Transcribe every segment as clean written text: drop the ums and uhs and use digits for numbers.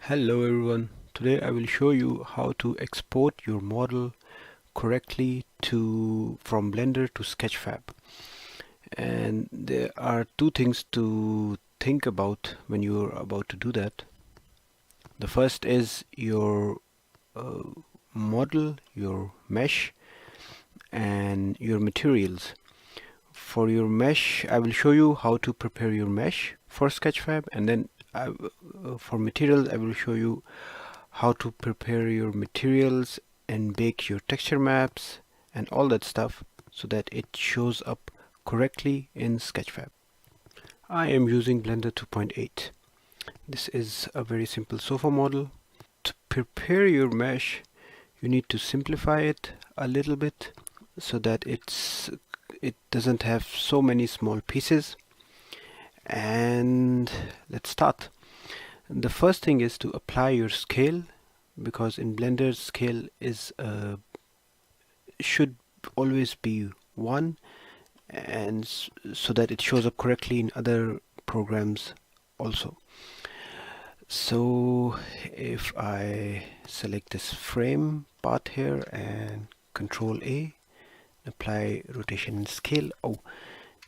Hello everyone. Today I will show you how to export your model correctly from Blender to Sketchfab. And there are two things to think about when you're about to do that. The first is your uh, model, your mesh, and your materials. For your mesh, I will show you how to prepare your mesh for Sketchfab, and then for materials I will show you how to prepare your materials and bake your texture maps and all that stuff so that it shows up correctly in Sketchfab. I am using Blender 2.8. This is a very simple sofa model. To prepare your mesh, you need to simplify it a little bit so that it doesn't have so many small pieces. And let's start. The first thing is to apply your scale, because in Blender scale is should always be 1, and so that it shows up correctly in other programs also. So if I select this frame part here and Control A, apply rotation and scale,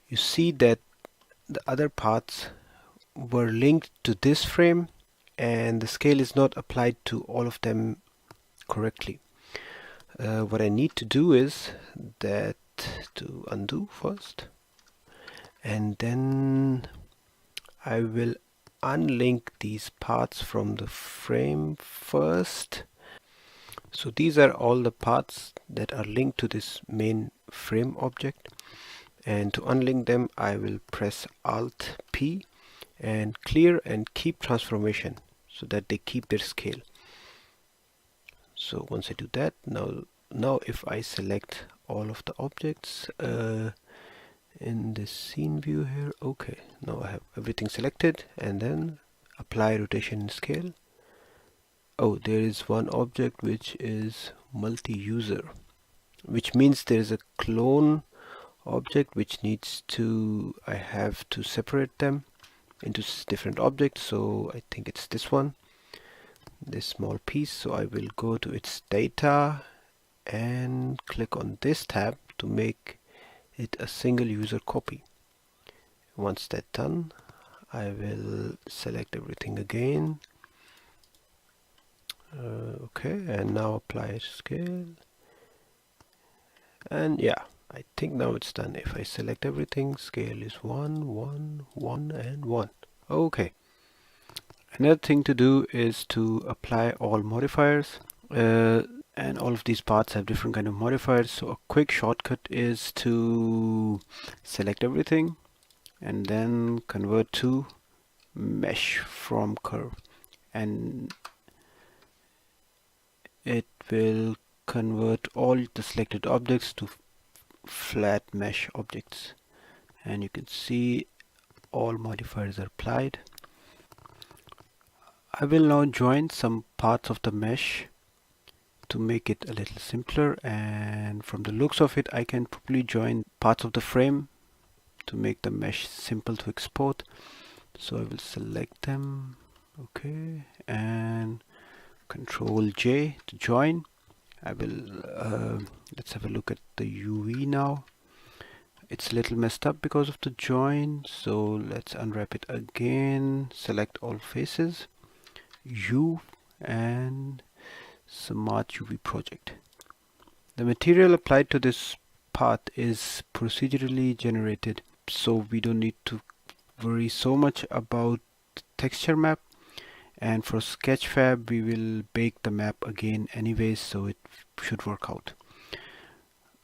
you see that the other parts were linked to this frame and the scale is not applied to all of them correctly. What I need to do is that to undo first, and then I will unlink these parts from the frame first. So these are all the parts that are linked to this main frame object, and to unlink them I will press Alt P and clear and keep transformation so that they keep their scale. So once I do that, now if I select all of the objects in this scene view here, okay, now I have everything selected, and then apply rotation and scale. Oh, there is one object which is multi-user, which means there is a clone object which needs to, I have to separate them into different objects. So I think it's this one, this small piece. So I will go to its data and click on this tab to make it a single user copy. Once that's done, I will select everything again. Okay, and now apply scale. And yeah, I think now it's done. If I select everything, scale is 1, 1, 1, and 1. Okay. Another thing to do is to apply all modifiers. And all of these parts have different kind of modifiers. So a quick shortcut is to select everything and then convert to mesh from curve, and it will convert all the selected objects to flat mesh objects, and you can see all modifiers are applied. I will now join some parts of the mesh to make it a little simpler, and from the looks of it I can probably join parts of the frame to make the mesh simple to export. So I will select them, okay, and Control J to join. I will let's have a look at the UV now. It's a little messed up because of the join, so let's unwrap it again, select all faces, U, and Smart UV project. The material applied to this path is procedurally generated, so we don't need to worry so much about texture map, and for Sketchfab we will bake the map again anyways, so it should work out.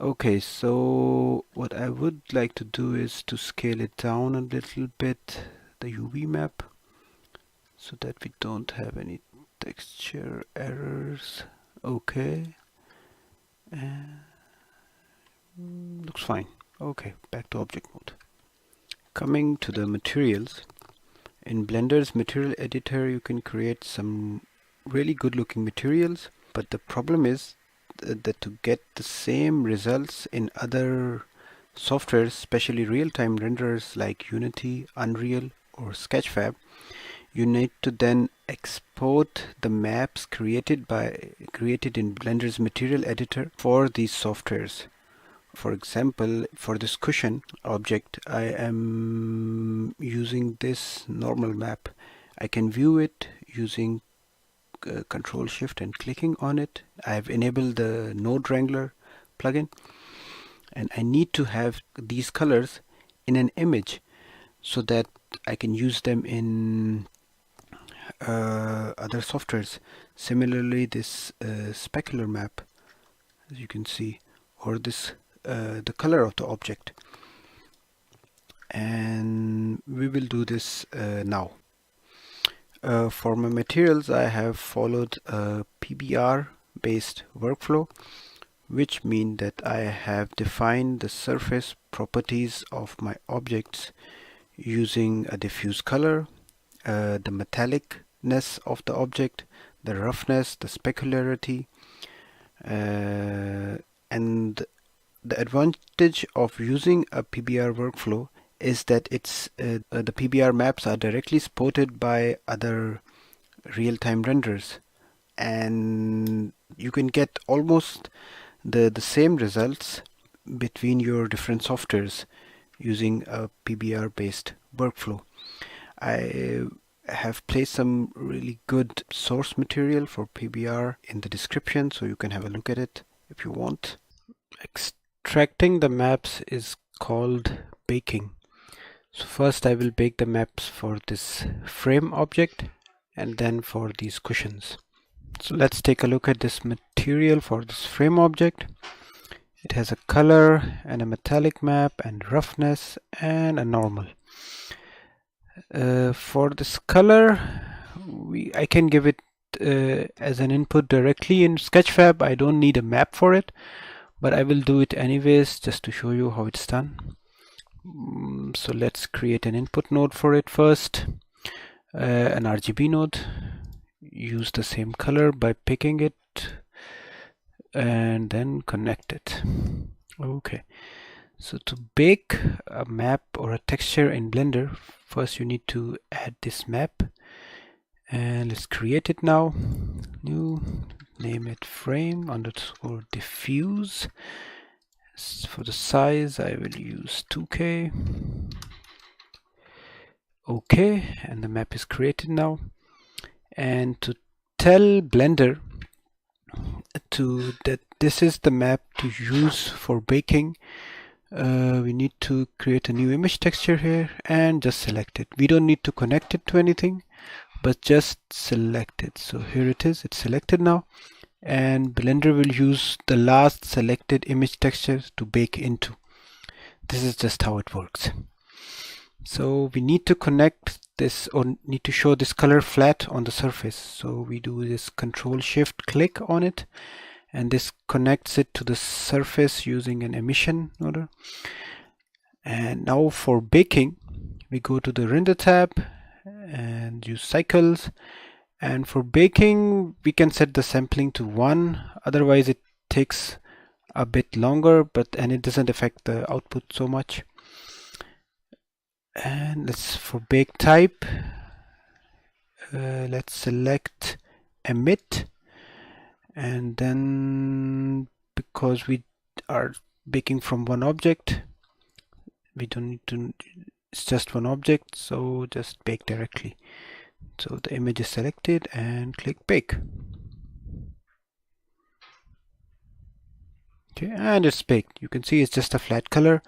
Okay, so what I would like to do is to scale it down a little bit, the UV map, so that we don't have any texture errors. Okay, looks fine. Okay, back to object mode. Coming to the materials, in Blender's material editor you can create some really good looking materials, but the problem is that to get the same results in other softwares, especially real-time renderers like Unity, Unreal or Sketchfab, You need to then export the maps created in Blender's material editor for these softwares. For example, for this cushion object, I am using this normal map. I can view it using Control Shift and clicking on it. I have enabled the Node Wrangler plugin, and I need to have these colors in an image so that I can use them in other softwares. Similarly, this specular map, as you can see, or this the color of the object, and we will do this now. For my materials, I have followed a PBR based workflow, which means that I have defined the surface properties of my objects using a diffuse color, the metallicness of the object, the roughness, the specularity, and the advantage of using a PBR workflow is that the PBR maps are directly supported by other real-time renders, and you can get almost the same results between your different softwares using a PBR based workflow. I have placed some really good source material for PBR in the description, so you can have a look at it if you want. Extracting the maps is called baking. So first I will bake the maps for this frame object and then for these cushions. So let's take a look at this material for this frame object. It has a color and a metallic map and roughness and a normal. For this color, I can give it as an input directly in Sketchfab. I don't need a map for it, but I will do it anyways just to show you how it's done. So let's create an input node for it first, an RGB node. Use the same color by picking it and then connect it. Okay, so to bake a map or a texture in Blender, first you need to add this map, and let's create it now. New, name it frame underscore diffuse. For the size I will use 2K. Okay, and the map is created now. And to tell Blender that this is the map to use for baking, we need to create a new image texture here and just select it. We don't need to connect it to anything, but just select it. So here it is, it's selected now, and Blender will use the last selected image texture to bake into. This is just how it works. So we need to connect this, or need to show this color flat on the surface. So we do this Control Shift click on it, and this connects it to the surface using an emission noder. And now for baking, we go to the render tab and use cycles. And for baking, we can set the sampling to 1. Otherwise, it takes a bit longer, and it doesn't affect the output so much. And for bake type, let's select emit, and then because we are baking from one object, we don't need to, it's just one object, so just bake directly. So the image is selected and click bake. Okay, and it's baked. You can see it's just a flat color,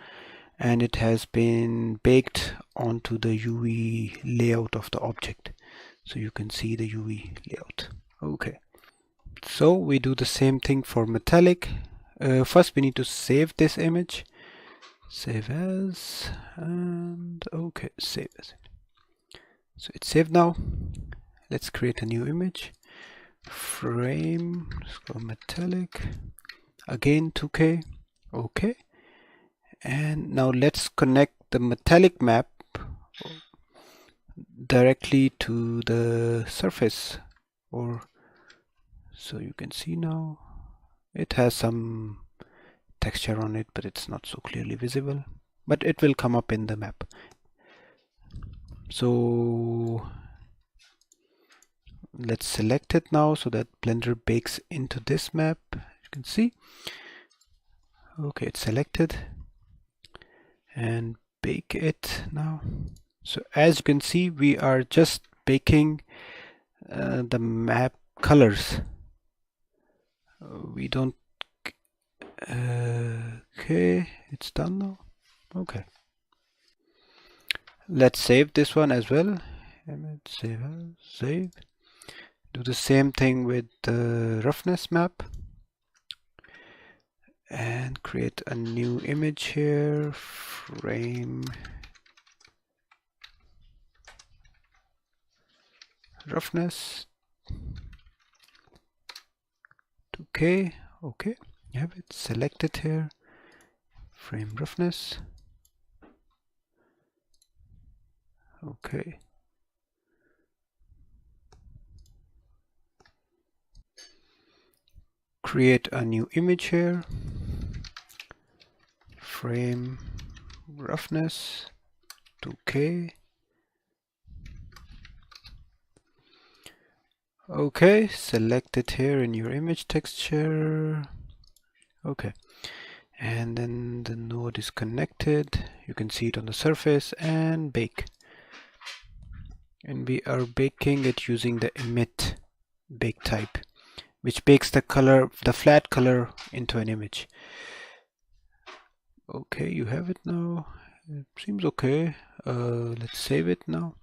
and it has been baked onto the UV layout of the object. So you can see the UV layout. Okay, so we do the same thing for metallic. First we need to save this image. Save as, and okay, save as. So it's saved now. Let's create a new image. Frame, let's go metallic. Again 2K. Okay. And now let's connect the metallic map directly to the surface, so you can see now it has some texture on it, but it's not so clearly visible, but it will come up in the map. So Let's select it now so that Blender bakes into this map. You can see. Okay, it's selected, and bake it now. So as you can see, we are just baking the map colors. We don't. Okay, it's done now. Okay. Let's save this one as well. Save, save. Do the same thing with the roughness map. And create a new image here. Frame roughness 2K. Okay, you have it selected here. Frame roughness. Okay. Create a new image here. Frame roughness 2K. Okay, select it here in your image texture. Okay, and then the node is connected. You can see it on the surface, and bake. And we are baking it using the emit bake type, which bakes the color, the flat color, into an image. Okay, you have it now. It seems okay. Let's save it now.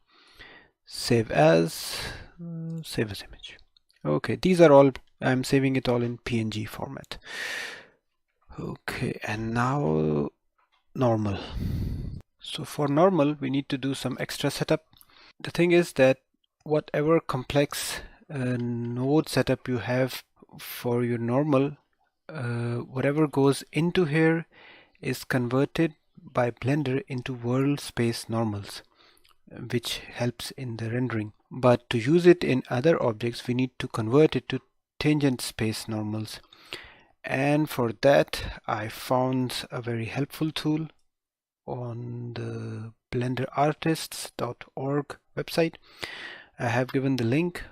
Save as image. Okay, these are all, I'm saving it all in PNG format. Okay, and now normal. So for normal, we need to do some extra setup. The thing is that whatever complex node setup you have for your normal, whatever goes into here is converted by Blender into world space normals, which helps in the rendering. But to use it in other objects, we need to convert it to tangent space normals. And for that, I found a very helpful tool on the blenderartists.org website. I have given the link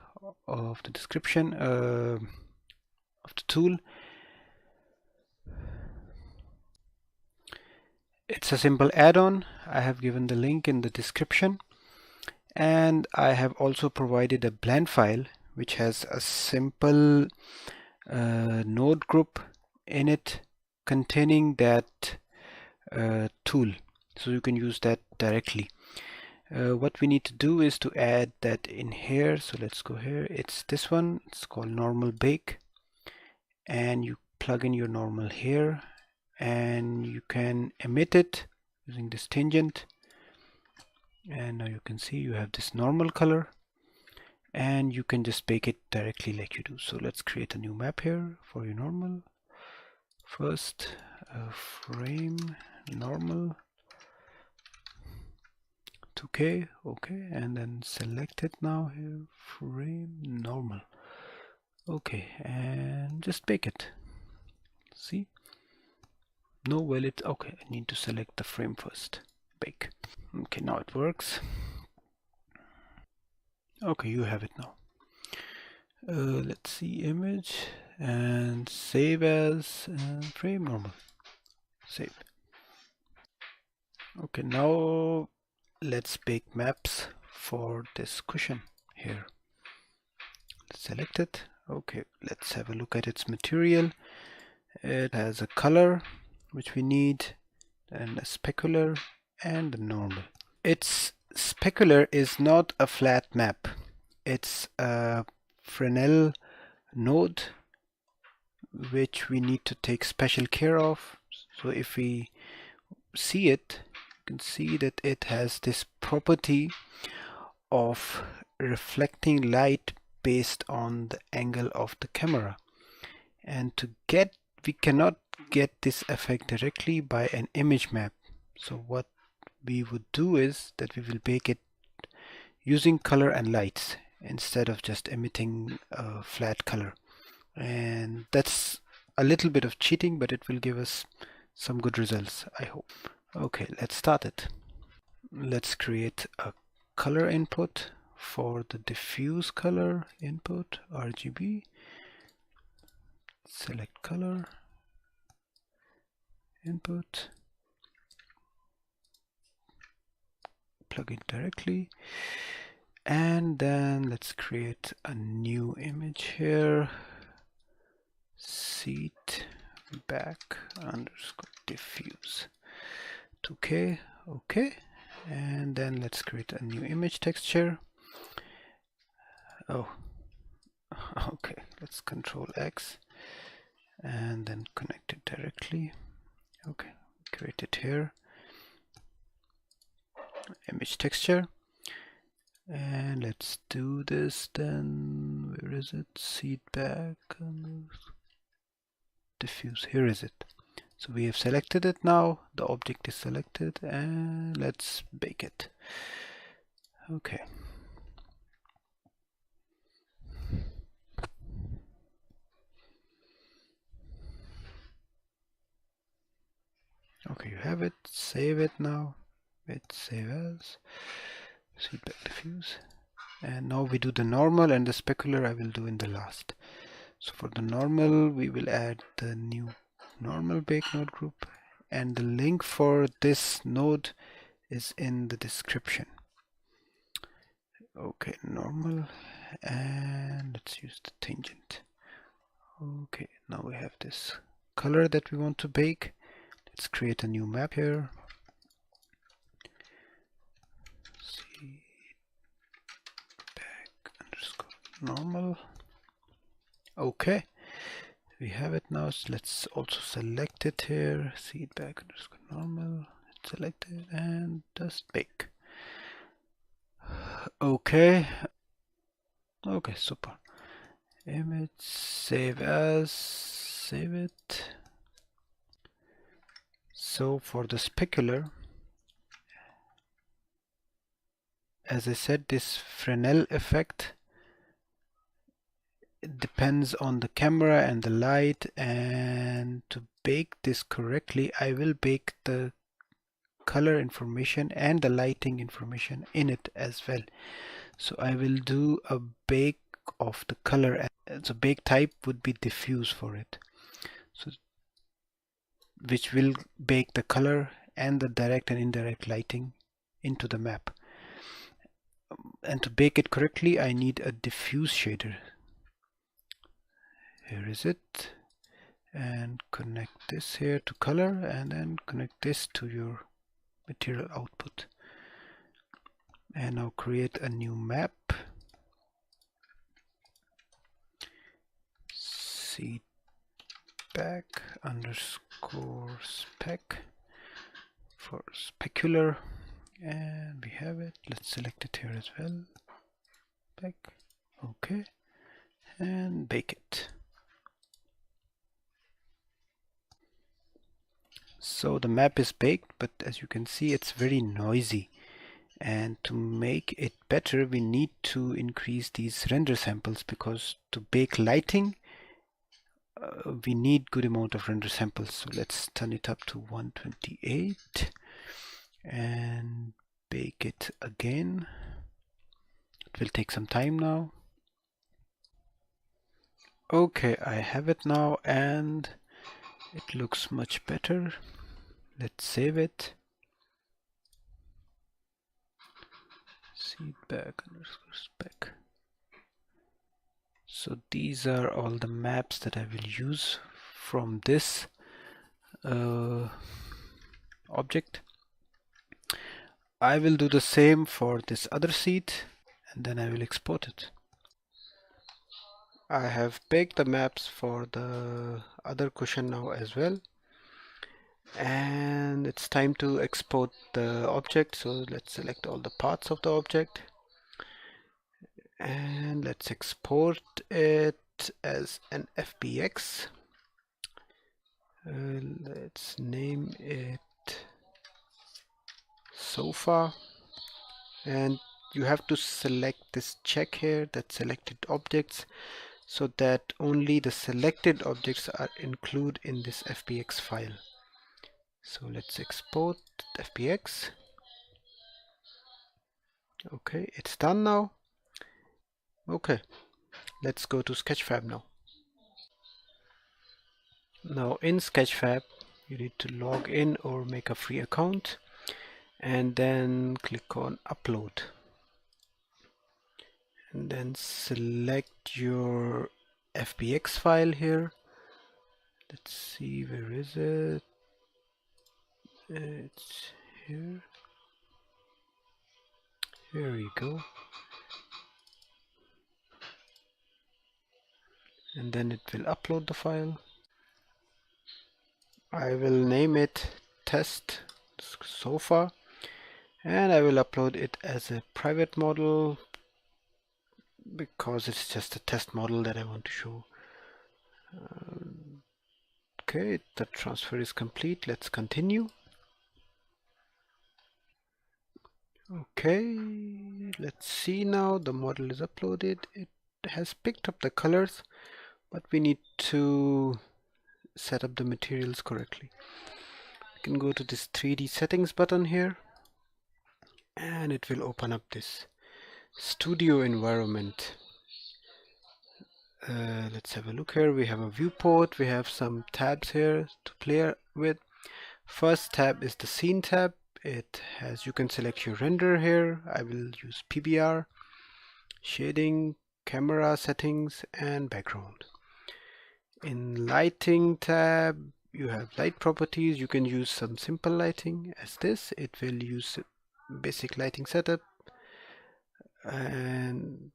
of the description of the tool. It's a simple add-on. I have given the link in the description, and I have also provided a blend file which has a simple node group in it containing that tool, so you can use that directly. What we need to do is to add that in here. So let's go here. It's this one. It's called normal bake, and you plug in your normal here, and you can emit it using this tangent. And now you can see you have this normal color, and you can just bake it directly like you do. So let's create a new map here for your normal. First, frame normal 2K. Okay, and then select it now here, frame normal. Okay, and just bake it. See? No, well, it okay. I need to select the frame first. Bake. Okay, now it works. Okay, you have it now. Let's see, image and save as frame normal. Save. Okay, now let's bake maps for this cushion here. Select it. Okay, let's have a look at its material. It has a color which we need, and a specular and a normal. Its specular is not a flat map. It's a Fresnel node which we need to take special care of. So if we see it, you can see that it has this property of reflecting light based on the angle of the camera. And we cannot get this effect directly by an image map. So what we would do is that we will bake it using color and lights instead of just emitting a flat color. And that's a little bit of cheating, but it will give us some good results, I hope. Okay, let's start it. Let's create a color input for the diffuse color input RGB, select color input, plug it directly, and then let's create a new image here. Seed back underscore diffuse 2K. Okay, and then let's create a new image texture. Oh, okay, let's Control X and then connect it directly. Okay, create it here, image texture, and let's do this then. Where is it? Seed back and diffuse. Here is it. So we have selected it now, the object is selected, and let's bake it. Okay. Okay, you have it. Save it now. Wait, save as. Seed back diffuse. And now we do the normal, and the specular I will do in the last. So for the normal, we will add the new normal bake node group, and the link for this node is in the description. Okay, normal, and let's use the tangent. Okay, now we have this color that we want to bake. Let's create a new map here. Seed back underscore normal. Okay, we have it now. So let's also select it here. Seed back underscore normal. Select it and just bake. Okay. Okay, super. Image, save as, save it. So for the specular, as I said, this Fresnel effect, it depends on the camera and the light, and to bake this correctly, I will bake the color information and the lighting information in it as well. So I will do a bake of the color, and so bake type would be diffuse for it, so which will bake the color and the direct and indirect lighting into the map. And to bake it correctly, I need a diffuse shader. Here is it, and connect this here to color, and then connect this to your material output. And now create a new map. Seed back underscore spec for specular, and we have it. Let's select it here as well. Back. Okay, and bake it. So the map is baked, but as you can see, it's very noisy. And to make it better, we need to increase these render samples, because to bake lighting, we need good amount of render samples. So let's turn it up to 128 and bake it again. It will take some time now. Okay, I have it now, and it looks much better. Let's save it. Seed back underscore spec. So these are all the maps that I will use from this object. I will do the same for this other seed, and then I will export it. I have baked the maps for the other cushion now as well, and it's time to export the object. So let's select all the parts of the object, and let's export it as an FBX. Let's name it sofa, and you have to select this check here, that selected objects, so that only the selected objects are included in this FBX file. So let's export FBX. Okay, it's done now. Okay, let's go to Sketchfab now. Now in Sketchfab, you need to log in or make a free account and then click on upload and then select your FBX file here. Let's see, where is it? It's here. Here we go. And then it will upload the file. I will name it test sofa and I will upload it as a private model because it's just a test model that I want to show. Okay, the transfer is complete. Let's continue. Okay, let's see now. The model is uploaded. It has picked up the colors, but we need to set up the materials correctly. You can go to this 3D settings button here and it will open up this studio environment. Let's have a look here. We have a viewport. We have some tabs here to play with. First tab is the scene tab. It has, you can select your render here. I will use PBR, shading, camera settings and background. In lighting tab, you have light properties. You can use some simple lighting as this. It will use basic lighting setup and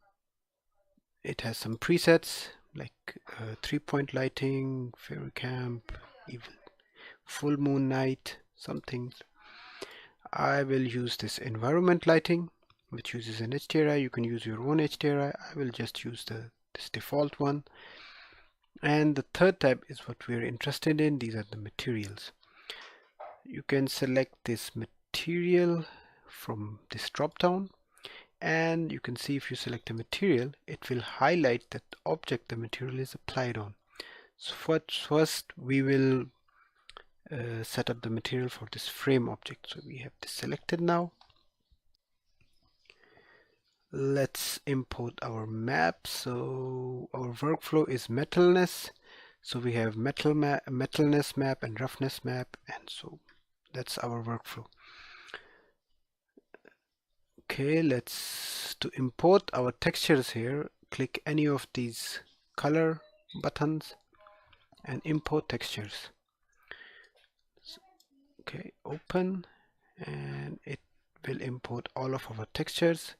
it has some presets like 3-point lighting, fairy camp, even full moon night, some things. I will use this environment lighting which uses an HDRI. You can use your own HDRI. I will just use this default one. And the third tab is what we're interested in. These are the materials. You can select this material from this drop down and you can see if you select a material, it will highlight that object the material is applied on. So first we will set up the material for this frame object. So we have this selected now. Let's import our map. So our workflow is metalness. So we have metalness map and roughness map, and so that's our workflow. Okay, to import our textures here, click any of these color buttons and import textures. Okay, open, and it will import all of our textures.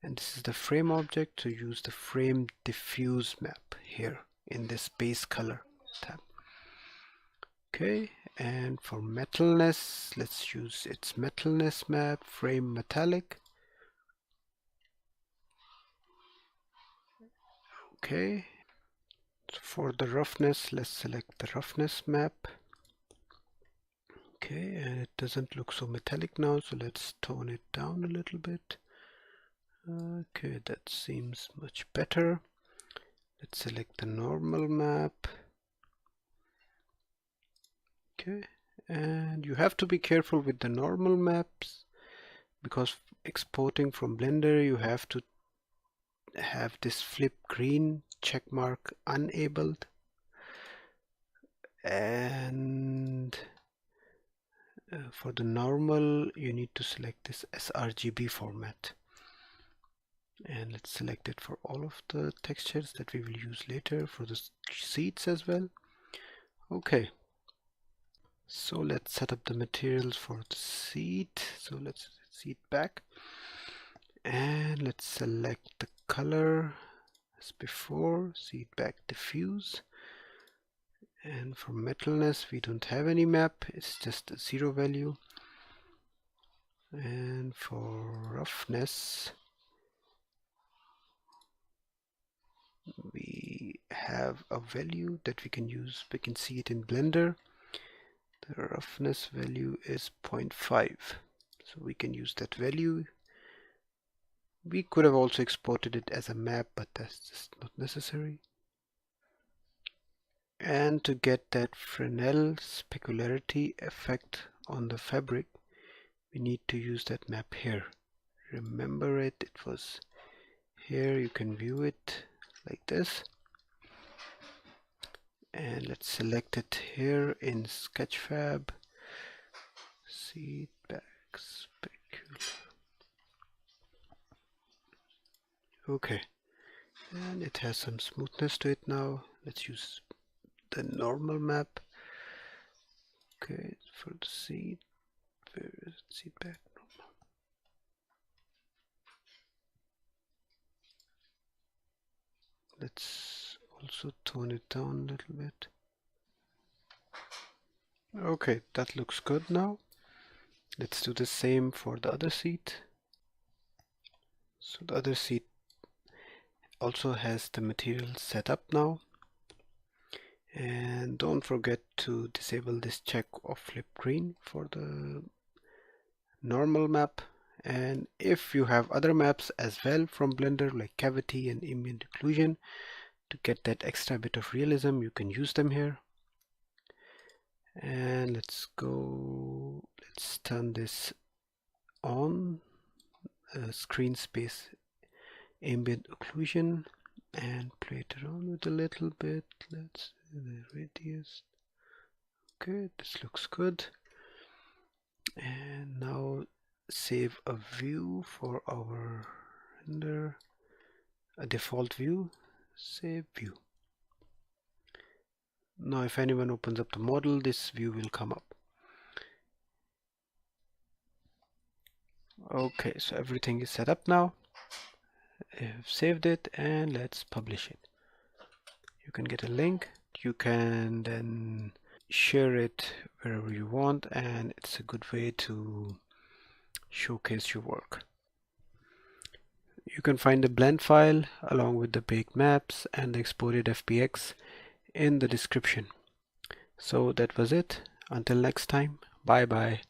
And this is the frame object, to use the frame diffuse map here in this base color tab. Okay, and for metalness, let's use its metalness map, frame metallic. Okay, so for the roughness, let's select the roughness map. Okay, and it doesn't look so metallic now, so let's tone it down a little bit. Okay, that seems much better. Let's select the normal map. Okay, and you have to be careful with the normal maps because exporting from Blender you have to have this flip green check mark enabled, and for the normal you need to select this sRGB format. And let's select it for all of the textures that we will use later for the seats as well. Okay, so let's set up the materials for the seat. So let's seat back and let's select the color as before, seat back diffuse. And for metalness we don't have any map, it's just a 0 value. And for roughness we have a value that we can use. We can see it in Blender. The roughness value is 0.5, so we can use that value. We could have also exported it as a map, but that's just not necessary. And to get that Fresnel specularity effect on the fabric, we need to use that map here. Remember it was Here you can view it like this, and let's select it here in Sketchfab. Seat back specular. Okay, and it has some smoothness to it now. Let's use the normal map. Okay, for the seat, where is it? Seat back normal. Let's also tone it down a little bit. Okay, that looks good now. Let's do the same for the other seat. So the other seat also has the material set up now. And don't forget to disable this check of flip green for the normal map. And if you have other maps as well from Blender, like cavity and ambient occlusion, to get that extra bit of realism, you can use them here. And let's turn this on, screen space ambient occlusion, and play it around with a little bit. Let's do the radius. Okay, this looks good. And now save a view for our render, a default view. Save view. Now if anyone opens up the model, this view will come up. Okay, so everything is set up now. I've saved it, and let's publish it. You can get a link. You can then share it wherever you want, and it's a good way to showcase your work. You can find the blend file along with the baked maps and the exported FBX in the description. So that was it. Until next time, bye bye.